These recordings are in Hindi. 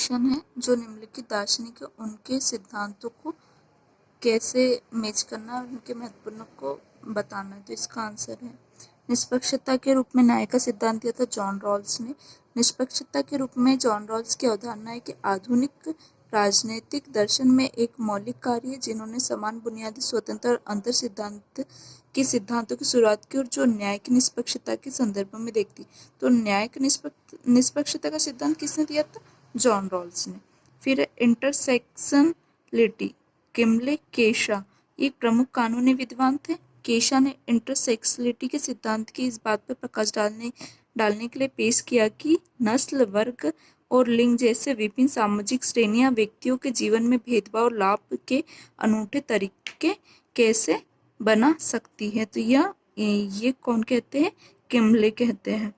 क्वेश्चन है जो निम्नलिखित दार्शनिक है उनके सिद्धांतों को कैसे मैच करना और उनके महत्वपूर्ण को बताना है। तो इसका आंसर है निष्पक्षता के रूप में न्याय का सिद्धांत दिया था जॉन रॉल्स ने। निष्पक्षता के रूप में जॉन रॉल्स की अवधारणा है कि आधुनिक राजनीतिक दर्शन में एक मौलिक कार्य है जिन्होंने समान बुनियादी स्वतंत्र और अंतर सिद्धांत के सिद्धांतों की शुरुआत की और जो न्याय की निष्पक्षता के संदर्भ में देखती। तो न्याय की निष्पक्षता का सिद्धांत किसने दिया था? जॉन रॉल्स ने। फिर इंटरसेक्शनलिटी, किमले केशा एक प्रमुख कानूनी विद्वान थे। केशा ने इंटरसेक्शनलिटी के सिद्धांत की इस बात पर प्रकाश डालने के लिए पेश किया कि नस्ल, वर्ग और लिंग जैसे विभिन्न सामाजिक श्रेणियां व्यक्तियों के जीवन में भेदभाव और लाभ के अनूठे तरीके कैसे बना सकती है। तो ये कौन कहते हैं? किमले कहते हैं।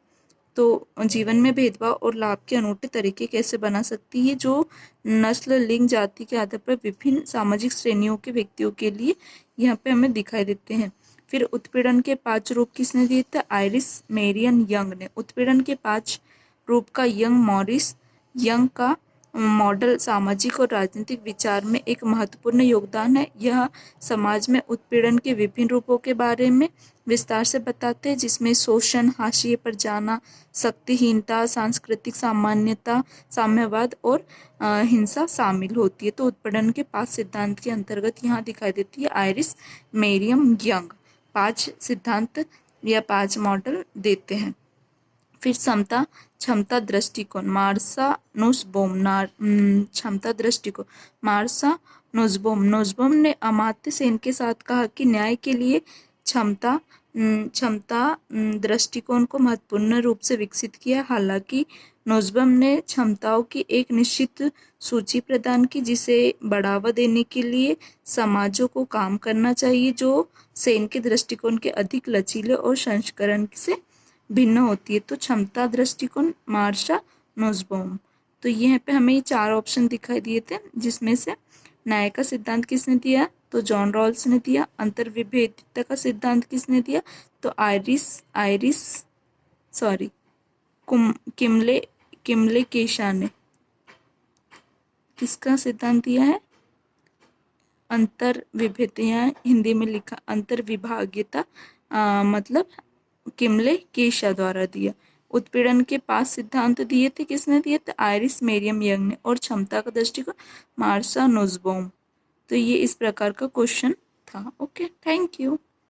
तो जीवन में भेदभाव और लाभ के अनूठे तरीके कैसे बना सकती है, जो नस्ल, लिंग, जाति के आधार पर विभिन्न सामाजिक श्रेणियों के व्यक्तियों के लिए यहाँ पे हमें दिखाई देते हैं। फिर उत्पीड़न के 5 रूप किसने दिए थे? आइरिस मेरियन यंग ने। उत्पीड़न के 5 रूप का मॉरिस यंग का मॉडल सामाजिक और राजनीतिक विचार में एक महत्वपूर्ण योगदान है। यह समाज में उत्पीड़न के विभिन्न रूपों के बारे में विस्तार से बताते हैं, जिसमें शोषण, हाशिए पर जाना, शक्तिहीनता, सांस्कृतिक सामान्यता, साम्यवाद और हिंसा शामिल होती है। तो उत्पीड़न के 5 सिद्धांत के अंतर्गत यहाँ दिखाई देती है आइरिस मेरियम यंग 5 सिद्धांत या 5 मॉडल देते हैं। फिर क्षमता दृष्टिकोण, मार्शा नुसबॉम। क्षमता दृष्टिकोण, मार्शा नुसबॉम ने अमात्य सेन के साथ कहा कि न्याय के लिए क्षमता दृष्टिकोण को महत्वपूर्ण रूप से विकसित किया। हालांकि नुसबॉम ने क्षमताओं की एक निश्चित सूची प्रदान की, जिसे बढ़ावा देने के लिए समाजों को काम करना चाहिए, जो सेन के दृष्टिकोण के अधिक लचीले और संस्करण से भिन्न होती है। तो क्षमता दृष्टिकोण, मार्शा नुसबॉम। तो यहाँ पे हमें ये 4 ऑप्शन दिखाई दिए थे, जिसमें से न्याय का सिद्धांत किसने दिया? तो जॉन रॉल्स ने दिया। अंतर्विभेदिता का सिद्धांत किसने दिया? तो किमले केशा ने किसका सिद्धांत दिया है? अंतर्विभेदिता, हिंदी में लिखा अंतर्विभागीयता, मतलब किमले केशा द्वारा दिया। उत्पीड़न के 5 सिद्धांत दिए थे, किसने दिए थे? आइरिस मेरियम यंग ने। और क्षमता का दृष्टिकोण मार्शा नुसबॉम। तो ये इस प्रकार का क्वेश्चन था। Okay, thank you.